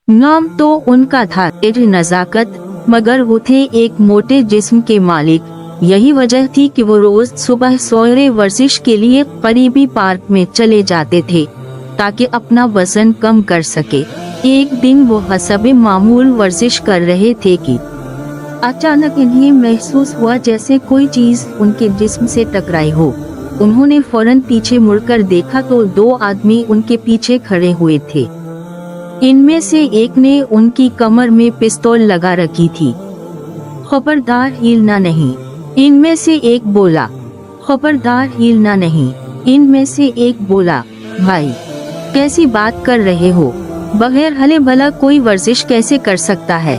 नाम तो उनका था नजाकत, मगर वो थे एक मोटे जिस्म के मालिक। यही वजह थी कि वो रोज सुबह सवेरे वर्जिश के लिए करीबी पार्क में चले जाते थे ताकि अपना वजन कम कर सके। एक दिन वो हसबे मामूल वर्जिश कर रहे थे कि अचानक इन्हें महसूस हुआ जैसे कोई चीज उनके जिस्म से टकराई हो। उन्होंने फौरन पीछे मुड़कर देखा तो दो आदमी उनके पीछे खड़े हुए थे। इनमें से एक ने उनकी कमर में पिस्तौल लगा रखी थी। खबरदार हिलना नहीं, इनमें से एक बोला। खबरदार हिलना नहीं, इनमें से एक बोला। भाई, कैसी बात कर रहे हो? बगैर हले भला कोई वर्जिश कैसे कर सकता है?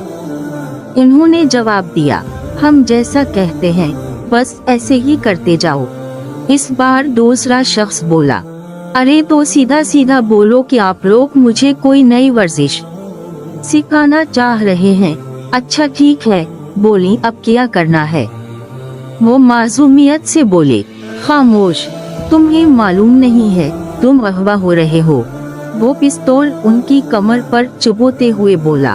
उन्होंने जवाब दिया, हम जैसा कहते हैं बस ऐसे ही करते जाओ। इस बार दूसरा शख्स बोला, अरे तो सीधा सीधा बोलो कि आप लोग मुझे कोई नई वर्जिश सिखाना चाह रहे हैं। अच्छा ठीक है, बोली अब क्या करना है? वो मासूमियत से बोले, खामोश, तुम्हें मालूम नहीं है तुम अगवा हो रहे हो। वो पिस्तौल उनकी कमर पर चुभोते हुए बोला,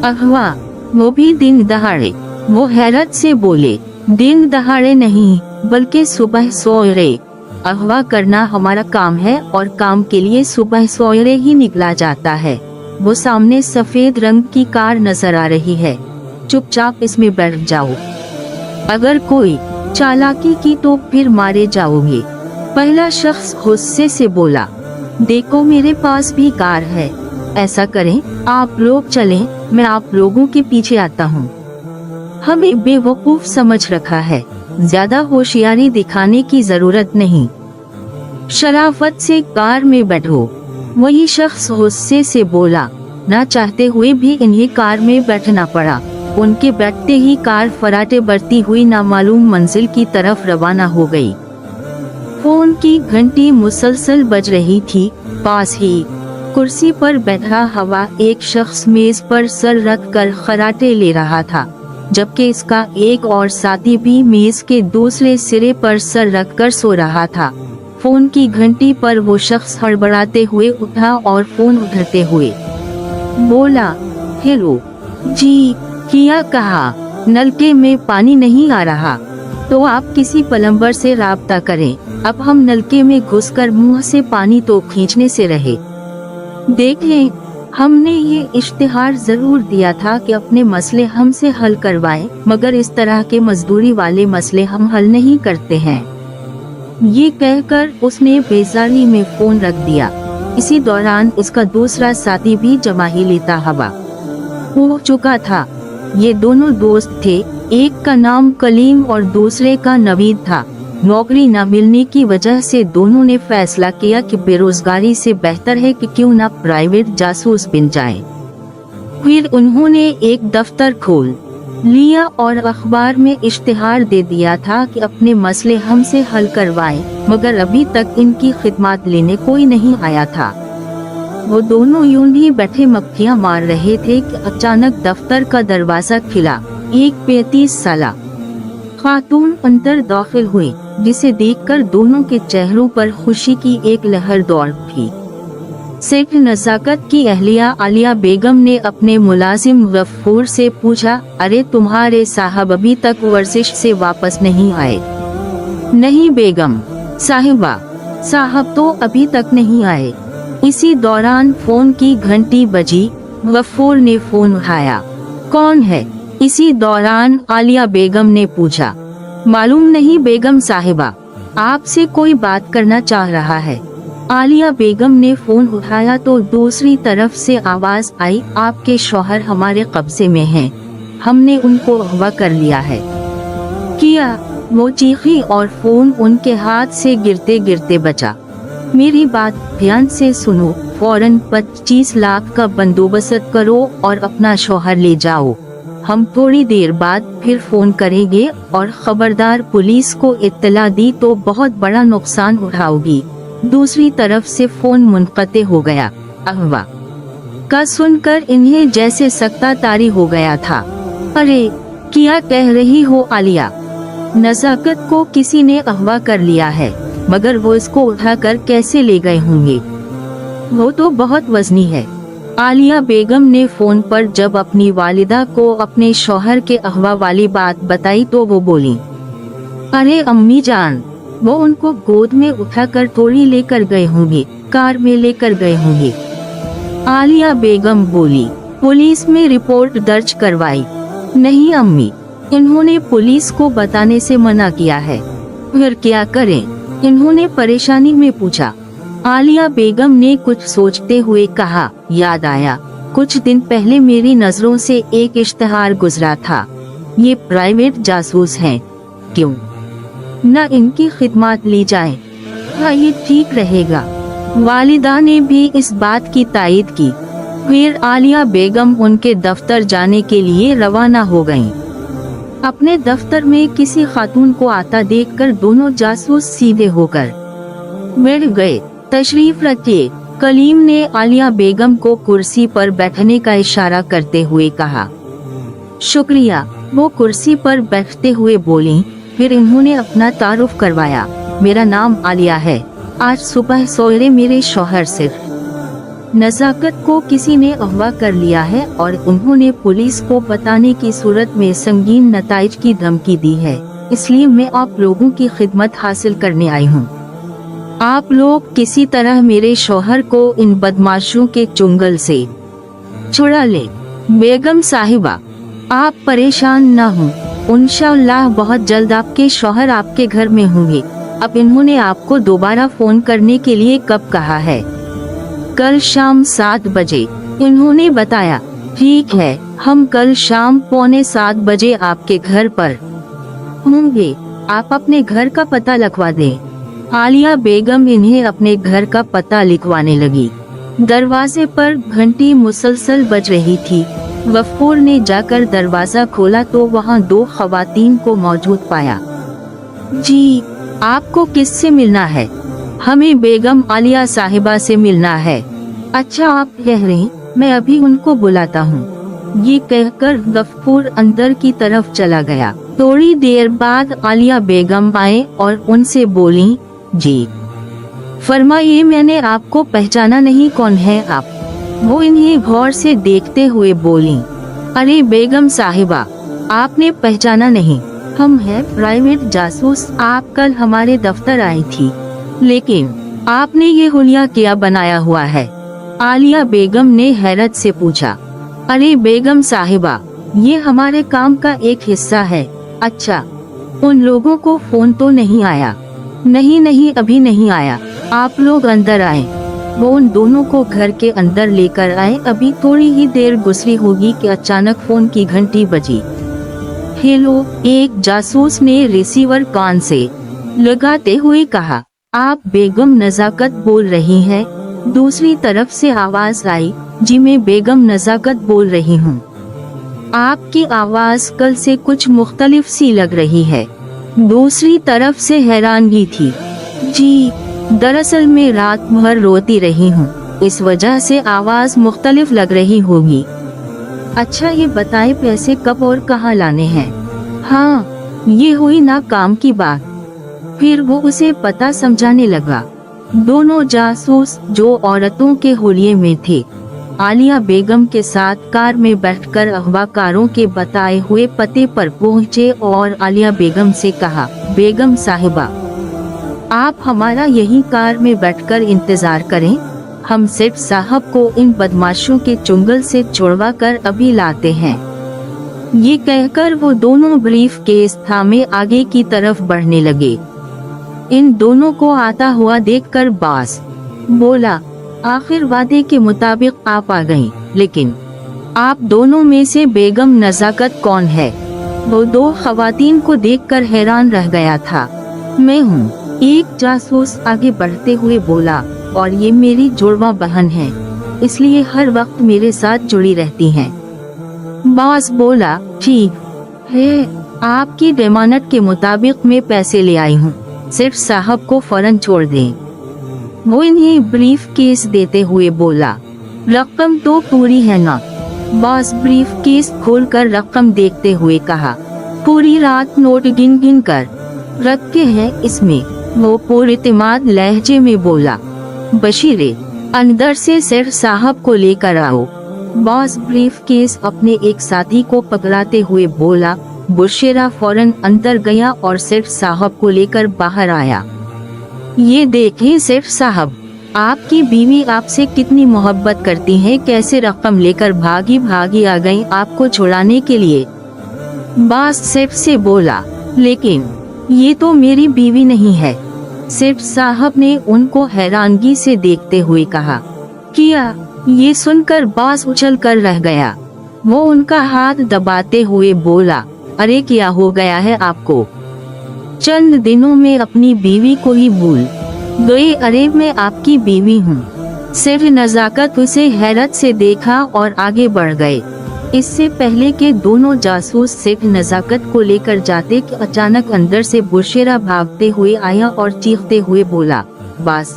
अगवा? वो भी दिन दहाड़े? वो हैरत से बोले, दिन दहाड़े नहीं बल्कि सुबह सवेरे। अगवा करना हमारा काम है और काम के लिए सुबह सवेरे ही निकला जाता है। वो सामने सफेद रंग की कार नजर आ रही है, चुपचाप इसमें बैठ जाओ। अगर कोई चालाकी की तो फिर मारे जाओगे। पहला शख्स गुस्से से बोला, देखो मेरे पास भी कार है, ऐसा करें आप लोग चलें, मैं आप लोगों के पीछे आता हूँ। हमें बेवकूफ समझ रखा है, ज्यादा होशियारी दिखाने की जरूरत नहीं, शराफत से कार में बैठो। वही शख्स गुस्से से बोला। ना चाहते हुए भी इन्हें कार में बैठना पड़ा। उनके बैठते ही कार फराटे बढ़ती हुई नामालूम मंजिल की तरफ रवाना हो गई। फोन की घंटी मुसलसल बज रही थी। पास ही कुर्सी पर बैठा हुआ एक शख्स मेज पर सर रख कर खराटे ले रहा था, जबकि इसका एक और साथी भी मेज के दूसरे सिरे पर सर रख कर सो रहा था। फोन की घंटी पर वो शख्स हड़बड़ाते हुए उठा और फोन उठाते हुए बोला, हेलो जी, क्या कहा? नलके में पानी नहीं आ रहा तो आप किसी प्लम्बर से राब्ता करें। अब हम नलके में घुसकर मुंह से पानी तो खींचने से रहे। देखें, हमने ये इश्तिहार जरूर दिया था कि अपने मसले हमसे हल करवाएं, मगर इस तरह के मजदूरी वाले मसले हम हल नहीं करते हैं। ये कहकर उसने बेजारी में फोन रख दिया। इसी दौरान उसका दूसरा साथी भी जमाही लेता हवा हो चुका था। ये दोनों दोस्त थे, एक का नाम कलीम और दूसरे का नवीद था। नौकरी न मिलने की वजह से दोनों ने फैसला किया कि बेरोजगारी से बेहतर है कि क्यों न प्राइवेट जासूस बन जाएं। फिर उन्होंने एक दफ्तर खोल लिया और अखबार में इश्तिहार दे दिया था कि अपने मसले हमसे हल करवाएं, मगर अभी तक इनकी खिदमत लेने कोई नहीं आया था। वो दोनों यूं ही बैठे मक्खियां मार रहे थे कि अचानक दफ्तर का दरवाजा खुला। एक 35 साला खातून अंदर दाखिल हुई, जिसे देखकर दोनों के चेहरों पर खुशी की एक लहर दौड़ उठी। सेठ नजाकत की अहलिया आलिया बेगम ने अपने मुलाजिम गफूर से पूछा, अरे तुम्हारे साहब अभी तक वर्जिश से वापस नहीं आए? नहीं बेगम साहिबा, साहब तो अभी तक नहीं आए। इसी दौरान फोन की घंटी बजी। गफूर ने फोन उठाया। कौन है? इसी दौरान आलिया बेगम ने पूछा। मालूम नहीं बेगम साहिबा, आपसे कोई बात करना चाह रहा है। आलिया बेगम ने फोन उठाया तो दूसरी तरफ से आवाज आई, आपके शौहर हमारे कब्जे में हैं, हमने उनको अगवा कर लिया है। किया? वो चीखी और फोन उनके हाथ से गिरते गिरते बचा। मेरी बात ध्यान से सुनो, फौरन 25 लाख का बंदोबस्त करो और अपना शौहर ले जाओ। हम थोड़ी देर बाद फिर फोन करेंगे और खबरदार पुलिस को इत्तला दी तो बहुत बड़ा नुकसान उठाओगी। दूसरी तरफ से फोन मुनक़ते हो गया। अगवा का सुनकर इन्हें जैसे सख्ता तारी हो गया था। अरे क्या कह रही हो आलिया? नजाकत को किसी ने अगवा कर लिया है, मगर वो इसको उठाकर कैसे ले गए होंगे? वो तो बहुत वजनी है। आलिया बेगम ने फोन पर जब अपनी वालिदा को अपने शौहर के अगवा वाली बात बताई तो वो बोली, अरे अम्मी जान, वो उनको गोद में उठाकर थोड़ी लेकर गए होंगे, कार में लेकर गए होंगे। आलिया बेगम बोली, पुलिस में रिपोर्ट दर्ज करवाई? नहीं अम्मी, इन्होंने पुलिस को बताने से मना किया है। फिर क्या करें? इन्होंने परेशानी में पूछा। आलिया बेगम ने कुछ सोचते हुए कहा, याद आया, कुछ दिन पहले मेरी नजरों से एक इश्तिहार गुजरा था। ये प्राइवेट जासूस हैं, क्यों न इनकी खिदमत ली जाए? हाँ, ये ठीक रहेगा। वालिदा ने भी इस बात की तायद की। फिर आलिया बेगम उनके दफ्तर जाने के लिए रवाना हो गईं। अपने दफ्तर में किसी खातून को आता देखकर दोनों जासूस सीधे होकर बैठ गए। तशरीफ रखिए। कलीम ने आलिया बेगम को कुर्सी पर बैठने का इशारा करते हुए कहा। शुक्रिया। वो कुर्सी पर बैठते हुए बोली। फिर इन्होंने अपना तारुफ करवाया। मेरा नाम आलिया है। आज सुबह सवेरे मेरे शौहर सिर्फ नजाकत को किसी ने अगवा कर लिया है और उन्होंने पुलिस को बताने की सूरत में संगीन नताइज की धमकी दी है, इसलिए मैं आप लोगों की खिदमत हासिल करने आई हूँ। आप लोग किसी तरह मेरे शौहर को इन बदमाशों के चुंगल से छुड़ा ले। बेगम साहिबा, आप परेशान न हों, इंशाअल्लाह बहुत जल्द आपके शौहर आपके घर में होंगे। अब इन्होंने आपको दोबारा फोन करने के लिए कब कहा है? कल शाम 7 बजे, इन्होंने बताया। ठीक है, हम कल शाम 6:45 बजे आपके घर पर होंगे। आप अपने घर का पता लिखवा दें। आलिया बेगम इन्हें अपने घर का पता लिखवाने लगी। दरवाजे पर घंटी मुसलसल बज रही थी। गफूर ने जाकर दरवाजा खोला तो वहाँ 2 खवातीन को मौजूद पाया। जी, आपको किससे मिलना है? हमें बेगम आलिया साहिबा से मिलना है। अच्छा, आप कह रहे, मैं अभी उनको बुलाता हूँ। ये कहकर गफूर अंदर की तरफ चला गया। थोड़ी देर बाद आलिया बेगम आए और उनसे बोली, जी फरमाइए, मैंने आपको पहचाना नहीं, कौन है आप? वो इन्हें गौर से देखते हुए बोली, अरे बेगम साहिबा, आपने पहचाना नहीं? हम हैं प्राइवेट जासूस। आप कल हमारे दफ्तर आई थी, लेकिन आपने ये हुलिया क्या बनाया हुआ है? आलिया बेगम ने हैरत से पूछा। अरे बेगम साहिबा, ये हमारे काम का एक हिस्सा है। अच्छा, उन लोगों को फोन तो नहीं आया? नहीं, अभी नहीं आया। आप लोग अंदर आए। वो उन दोनों को घर के अंदर लेकर आए। अभी थोड़ी ही देर गुजरी होगी कि अचानक फोन की घंटी बजी। हेलो, एक जासूस ने रिसीवर कान से लगाते हुए कहा। आप बेगम नजाकत बोल रही हैं? दूसरी तरफ से आवाज आई, जी मैं बेगम नजाकत बोल रही हूँ। आपकी आवाज कल से कुछ मुख्तलिफ सी लग रही है। दूसरी तरफ से हैरानगी थी। जी, दरअसल मैं रात भर रोती रही हूँ, इस वजह से आवाज मुख्तलिफ लग रही होगी। अच्छा, ये बताएं पैसे कब और कहाँ लाने हैं? हाँ, ये हुई ना काम की बात। फिर वो उसे पता समझाने लगा। दोनों जासूस जो औरतों के हुलिये में थे, आलिया बेगम के साथ कार में बैठकर अगवाकारों के बताए हुए पते पर पहुंचे और आलिया बेगम से कहा, बेगम साहिबा, आप हमारा यही कार में बैठकर इंतजार करें, हम सेठ साहब को इन बदमाशों के चुंगल से छुड़वा कर अभी लाते हैं। ये कहकर वो दोनों ब्रीफ केस थामे आगे की तरफ बढ़ने लगे। इन दोनों को आता हुआ देखकर बास बोला, आखिर वादे के मुताबिक आप आ गईं, लेकिन आप दोनों में से बेगम नजाकत कौन है? वो 2 खवातीन को देखकर हैरान रह गया था। मैं हूँ, एक जासूस आगे बढ़ते हुए बोला, और ये मेरी जुड़वा बहन है, इसलिए हर वक्त मेरे साथ जुड़ी रहती हैं। बास बोला, ठीक है, आपकी जमानत के मुताबिक मैं पैसे ले आई हूँ, सिर्फ साहब को फौरन छोड़ दें। वो इन्हें ब्रीफ केस देते हुए बोला, रकम तो पूरी है ना? बॉस ब्रीफ केस खोलकर रकम देखते हुए कहा, पूरी रात नोट गिन गिन कर रखे हैं इसमें। वो पुरइत्मीनान लहजे में बोला, बशीरे, अंदर से सेठ साहब को लेकर आओ। बॉस ब्रीफ केस अपने एक साथी को पकड़ाते हुए बोला। बुशेरा फौरन अंदर गया और सेठ साहब को लेकर बाहर आया। ये देखें सेठ साहब, आपकी बीवी आपसे कितनी मोहब्बत करती है, कैसे रकम लेकर भागी भागी आ गई आपको छुड़ाने के लिए। बॉस सेठ से बोला, लेकिन ये तो मेरी बीवी नहीं है। सेठ साहब ने उनको हैरानगी से देखते हुए कहा। किया? ये सुनकर बॉस उछल कर रह गया। वो उनका हाथ दबाते हुए बोला, अरे क्या हो गया है आपको? चंद दिनों में अपनी बीवी को ही भूल गए। अरे मैं आपकी बीवी हूँ। सेठ नजाकत उसे हैरत से देखा और आगे बढ़ गए। इससे पहले के दोनों जासूस सेठ नजाकत को लेकर जाते कि अचानक अंदर से बुशेरा भागते हुए आया और चीखते हुए बोला, बॉस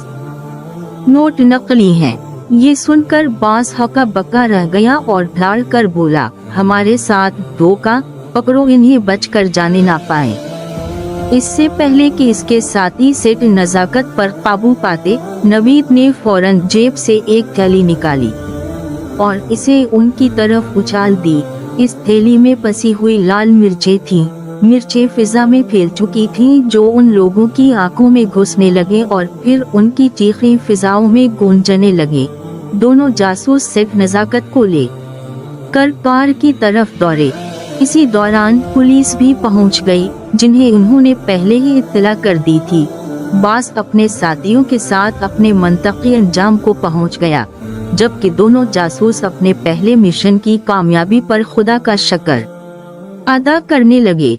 नोट नकली हैं। ये सुनकर बॉस हक्का बक्का रह गया और ढाल कर बोला, हमारे साथ धोखा, पकड़ो इन्हें बचकर जाने ना पाए। इससे पहले कि इसके साथी सेठ नजाकत पर काबू पाते, नवीद ने फौरन जेब से एक थैली निकाली और इसे उनकी तरफ उछाल दी। इस थैली में पसी हुई लाल मिर्चें थीं। मिर्चें फिजा में फैल चुकी थीं, जो उन लोगों की आंखों में घुसने लगे और फिर उनकी चीखें फिजाओं में गूंजने लगे। दोनों जासूस सेठ नजाकत को ले कर कार की तरफ दौड़े। इसी दौरान पुलिस भी पहुंच गई, जिन्हें उन्होंने पहले ही इत्तला कर दी थी। बॉस अपने साथियों के साथ अपने मंतकी अंजाम को पहुंच गया, जबकि दोनों जासूस अपने पहले मिशन की कामयाबी पर खुदा का शुक्र अदा करने लगे।